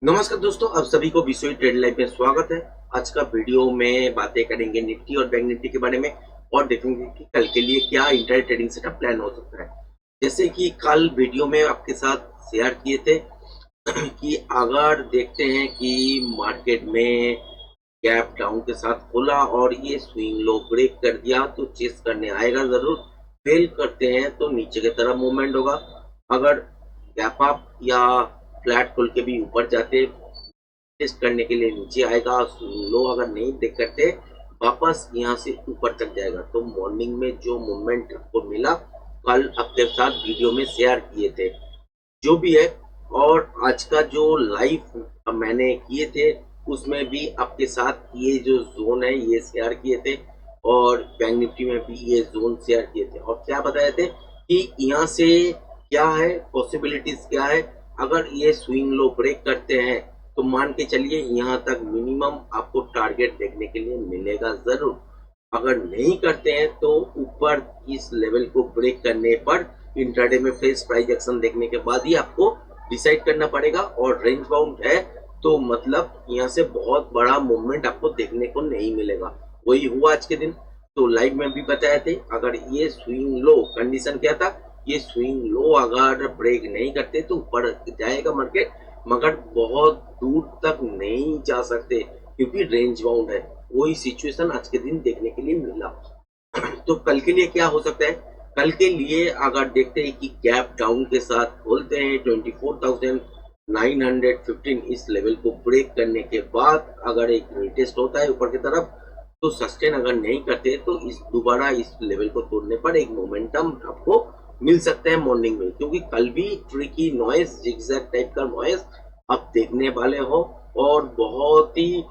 नमस्कार दोस्तों, आप सभी को विशोई ट्रेड लाइफ में स्वागत है। आज का वीडियो में बातें करेंगे निफ्टी और बैंक निफ्टी के बारे में और देखेंगे कि कल के लिए क्या इंट्राडे ट्रेडिंग सेटअप प्लान हो सकता है। जैसे कि कल वीडियो में आपके साथ शेयर किए थे कि अगर देखते हैं कि मार्केट में गैप डाउन के साथ खोला और ये स्विंग लो ब्रेक कर दिया तो चेस करने आएगा जरूर। फेल करते हैं तो नीचे की तरफ मूवमेंट होगा। अगर गैप अप या फ्लैट खोल के भी ऊपर जाते टेस्ट करने के लिए नीचे आएगा। लो अगर नहीं देख करते वापस यहाँ से ऊपर तक जाएगा। तो मॉर्निंग में जो मूवमेंट आपको मिला कल आपके साथ वीडियो में शेयर किए थे जो भी है, और आज का जो लाइव मैंने किए थे उसमें भी आपके साथ ये जो जोन है ये शेयर किए थे और बैंक निफ्टी में भी ये जोन शेयर किए थे और क्या बताए थे कि यहाँ से क्या है पॉसिबिलिटीज क्या है। अगर ये स्विंग लो ब्रेक करते हैं तो मान के चलिए यहाँ तक मिनिमम आपको टारगेट देखने के लिए मिलेगा जरूर। अगर नहीं करते हैं तो ऊपर इस लेवल को ब्रेक करने पर इंट्राडे में फ्रेश प्राइस एक्शन देखने के बाद ही आपको डिसाइड करना पड़ेगा। और रेंज बाउंड है तो मतलब यहाँ से बहुत बड़ा मूवमेंट आपको देखने को नहीं मिलेगा। वही हुआ आज के दिन। तो लाइव में भी बताए थे अगर ये स्विंग लो कंडीशन क्या था, ये स्विंग लो अगर ब्रेक नहीं करते तो ऊपर जाएगा मार्केट, मगर बहुत दूर तक नहीं जा सकते क्योंकि रेंज बाउंड है। वही सिचुएशन आज के दिन देखने के लिए मिला। तो कल के लिए क्या हो सकता है, कल के लिए अगर देखते हैं कि गैप डाउन के साथ खोलते हैं 24,915 इस लेवल को ब्रेक करने के बाद अगर एक रीटेस्ट होता है ऊपर की तरफ तो सस्टेन अगर नहीं करते तो इस दोबारा इस लेवल को तोड़ने पर एक मोमेंटम आपको मिल सकता है मॉर्निंग में। क्योंकि कल भी ट्रिकी नॉइस जिगजैग टाइप का नॉइस आप देखने वाले हो और बहुत ही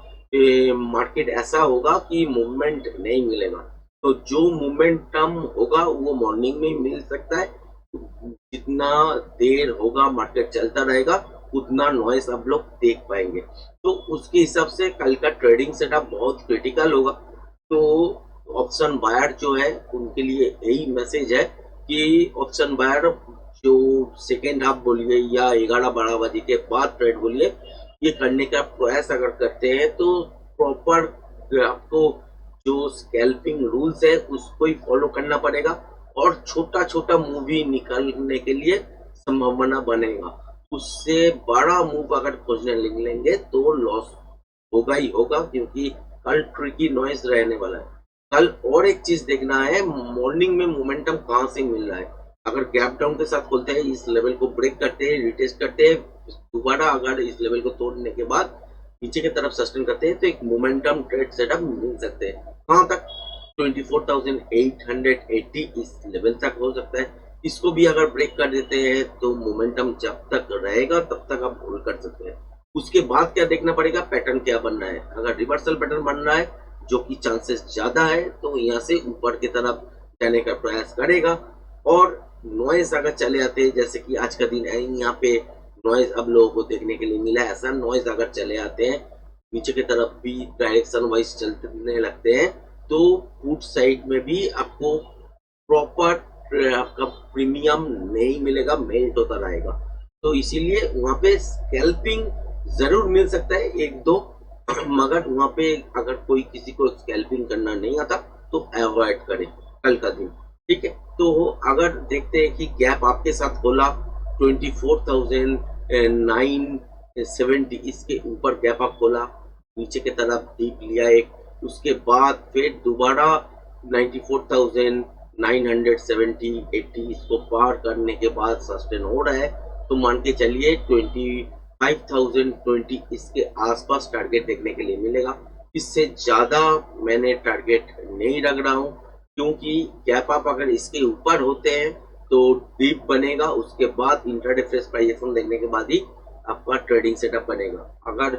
मार्केट ऐसा होगा कि मूवमेंट नहीं मिलेगा। तो जो मोमेंटम होगा वो मॉर्निंग में मिल सकता है। जितना देर होगा मार्केट चलता रहेगा उतना नॉइस आप लोग देख पाएंगे। तो उसके हिसाब से कल का ट्रेडिंग सेटअप बहुत क्रिटिकल होगा। तो ऑप्शन बायर जो है उनके लिए यही मैसेज है कि ऑप्शन बायर जो सेकेंड हाफ बोलिए या 11-12 बजे के बाद ट्रेड बोलिए ये करने का प्रयास अगर करते हैं तो प्रॉपर आपको जो स्कैल्पिंग रूल्स है उसको ही फॉलो करना पड़ेगा और छोटा छोटा मूव ही निकालने के लिए संभावना बनेगा। उससे बड़ा मूव अगर खोजने लेंगे तो लॉस होगा ही होगा क्योंकि कल ट्रिकी नॉइस रहने वाला है। कल और एक चीज देखना है मॉर्निंग में मोमेंटम कहाँ से मिल रहा है। अगर गैप डाउन के साथ खोलते हैं इस लेवल को ब्रेक करते हैं रिटेस्ट करते हैं दोबारा अगर इस लेवल को तोड़ने के बाद नीचे की तरफ सस्टेन करते हैं तो एक मोमेंटम ट्रेड सेटअप मिल सकते हैं। कहाँ तक 24,880 इस लेवल तक हो सकता है। इसको भी अगर ब्रेक कर देते हैं तो मोमेंटम जब तक रहेगा तब तक आप होल्ड कर सकते हैं। उसके बाद क्या देखना पड़ेगा, पैटर्न क्या बन रहा है। अगर रिवर्सल पैटर्न बन रहा है जो कि चांसेस ज्यादा है तो यहाँ से ऊपर की तरफ जाने का प्रयास करेगा। और नॉइस अगर चले आते हैं जैसे कि आज का दिन है यहाँ पे नॉइस अब लोगों को देखने के लिए मिला, ऐसा नॉइस अगर चले आते हैं नीचे की तरफ भी डायरेक्शन वाइज चलने लगते हैं तो पुट साइड में भी आपको प्रॉपर आपका प्रीमियम नहीं मिलेगा, मेल्ट होता रहेगा। तो इसीलिए वहां पे स्कैल्पिंग जरूर मिल सकता है एक दो मगर वहां पे अगर कोई किसी को स्कैल्पिंग करना नहीं आता तो अवॉइड करें कल का दिन। ठीक है, तो अगर देखते हैं कि गैप आपके साथ खोला 24,970 इसके ऊपर गैप अप खोला नीचे की तरफ डीप लिया एक, उसके बाद फिर दोबारा 94,970 80 इसको पार करने के बाद सस्टेन हो रहा है तो मान के चलिए 25,020 इसके आसपास टारगेट देखने के लिए मिलेगा। इससे ज्यादा मैंने टारगेट नहीं रख रहा हूँ क्योंकि गैप अप अगर इसके ऊपर होते हैं तो डीप बनेगा, उसके बाद इंट्राडे फ्रेश प्राइस एक्शन देखने के बाद ही आपका ट्रेडिंग सेटअप बनेगा। अगर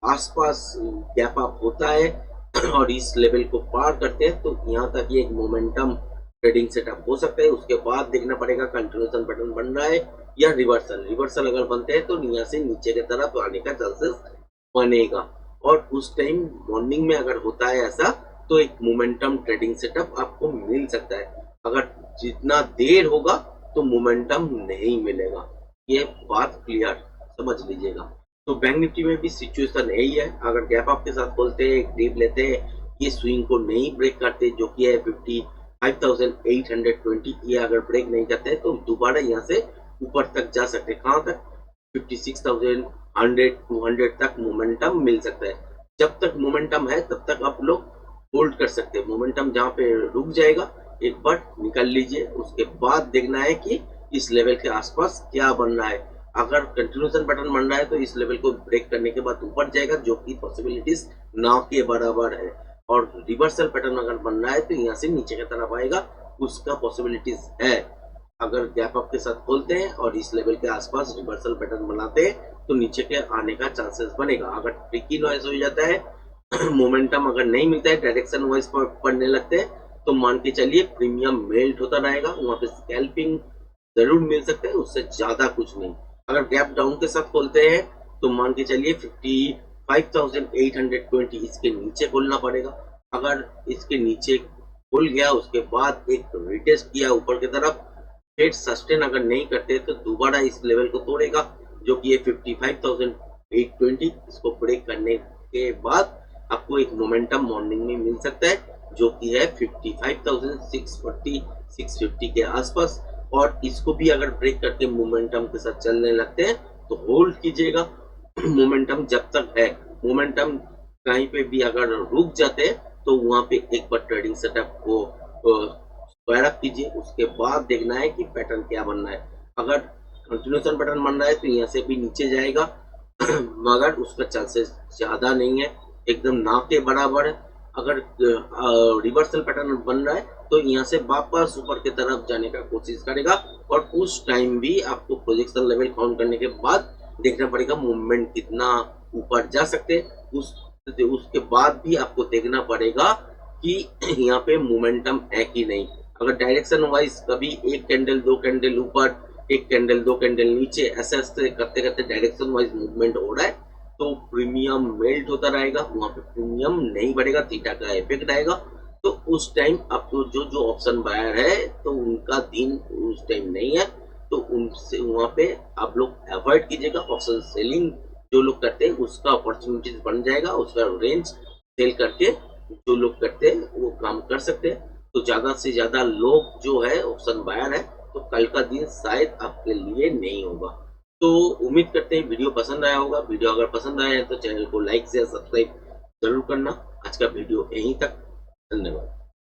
आसपास गैप अप होता है और इस लेवल को पार करते हैं तो यहाँ तक ये एक मोमेंटम ट्रेडिंग सेटअप हो सकता है। उसके बाद देखना पड़ेगा कंटिन्यूएशन पैटर्न बन रहा है या रिवर्सल। रिवर्सल अगर बनते हैं तो यहाँ से नीचे की तरफ आने का चांसेस बनेगा और उस टाइम मॉर्निंग में अगर होता है ऐसा तो एक मोमेंटम ट्रेडिंग सेटअप आपको मिल सकता है। अगर जितना देर होगा तो मोमेंटम नहीं मिलेगा, ये बात क्लियर समझ लीजिएगा। तो बैंक निफ्टी में भी सिचुएशन यही है, अगर गैप अप के साथ खोलते हैं, डीप लेते हैं, ये स्विंग को नहीं ब्रेक करते जो कि है 55,820, ये अगर ब्रेक नहीं करते तो दोबारा यहाँ से ऊपर तक जा सकते हैं। कहाँ तक? 56,100 200 तक मोमेंटम मिल सकता है। जब तक मोमेंटम है तब तक आप लोग होल्ड कर सकते हैं। मोमेंटम जहाँ पे रुक जाएगा एक बार निकल लीजिए, उसके बाद देखना है कि इस लेवल के आसपास क्या बन रहा है। अगर कंटिन्यूएशन पैटर्न बन रहा है तो इस लेवल को ब्रेक करने के बाद ऊपर जाएगा, जो कि पॉसिबिलिटीज ना के बराबर है। और रिवर्सल पैटर्न अगर बन रहा है तो यहाँ से नीचे की तरफ आएगा, उसका पॉसिबिलिटीज है। अगर गैप अप के साथ खोलते हैं और इस लेवल के आसपास रिवर्सल पैटर्न बनाते हैं तो नीचे के आने का चांसेस बनेगा। अगर ट्रिकी नॉइज हो जाता है मोमेंटम अगर नहीं मिलता है, डायरेक्शन वाइज पढ़ने लगते हैं, तो मान के चलिए प्रीमियम मेल्ट होता रहेगा, वहां पे स्कैल्पिंग जरूर मिल सकते हैं, उससे ज्यादा कुछ नहीं। अगर गैप डाउन के साथ खोलते हैं तो मान के चलिए 55,820 इसके नीचे खोलना पड़ेगा। अगर इसके नीचे खुल गया, उसके बाद एक रिटेस्ट किया ऊपर की तरफ, फिर सस्टेन अगर नहीं करते तो दोबारा इस लेवल को तोड़ेगा, जो कि ये 55,820, इसको ब्रेक करने के बाद आपको एक मोमेंटम मॉर्निंग में मिल सकता है, जो कि है 55,640 650 के आसपास। और इसको भी अगर ब्रेक करके मोमेंटम के साथ चलने लगते हैं तो होल्ड कीजिएगा मोमेंटम जब तक है। मोमेंटम कहीं पे भी अगर रुक जाते हैं तो वहां पे एक बार ट्रेडिंग सेटअप को स्क्वायर अप कीजिए, उसके बाद देखना है कि पैटर्न क्या बनना है। अगर कंटिन्यूएशन पैटर्न बन रहा है तो यहाँ से भी नीचे जाएगा मगर उसका चांसेस ज्यादा नहीं है, एकदम ना के बराबर है। अगर रिवर्सल पैटर्न बन रहा है तो यहाँ से वापस ऊपर की तरफ जाने का कोशिश करेगा, और उस टाइम भी आपको प्रोजेक्शन लेवल काउंट करने के बाद देखना पड़ेगा मूवमेंट कितना ऊपर जा सकते। उसके बाद भी आपको देखना पड़ेगा कि यहाँ पे मोमेंटम है कि नहीं। अगर डायरेक्शन वाइज कभी एक कैंडल दो कैंडल ऊपर, एक कैंडल दो कैंडल नीचे, ऐसे ऐसे करते करते डायरेक्शन वाइज मूवमेंट हो रहा है तो प्रीमियम मेल्ट होता रहेगा, वहां पे प्रीमियम नहीं बढ़ेगा, थीटा का इफेक्ट आएगा। तो उस टाइम आपको जो ऑप्शन बायर है तो उनका दिन उस टाइम नहीं है, तो उनसे वहां पे आप लोग अवॉइड कीजिएगा। ऑप्शन सेलिंग जो लोग करते हैं उसका अपॉर्चुनिटीज बन जाएगा, उसका रेंज सेल करके जो लोग करते हैं वो काम कर सकते हैं। तो ज्यादा से ज्यादा लोग जो है ऑप्शन बायर है, तो कल का दिन शायद आपके लिए नहीं होगा। तो उम्मीद करते हैं वीडियो पसंद आया होगा। वीडियो अगर पसंद आया है तो चैनल को लाइक शेयर सब्सक्राइब जरूर करना। आज का वीडियो यहीं तक, धन्यवाद।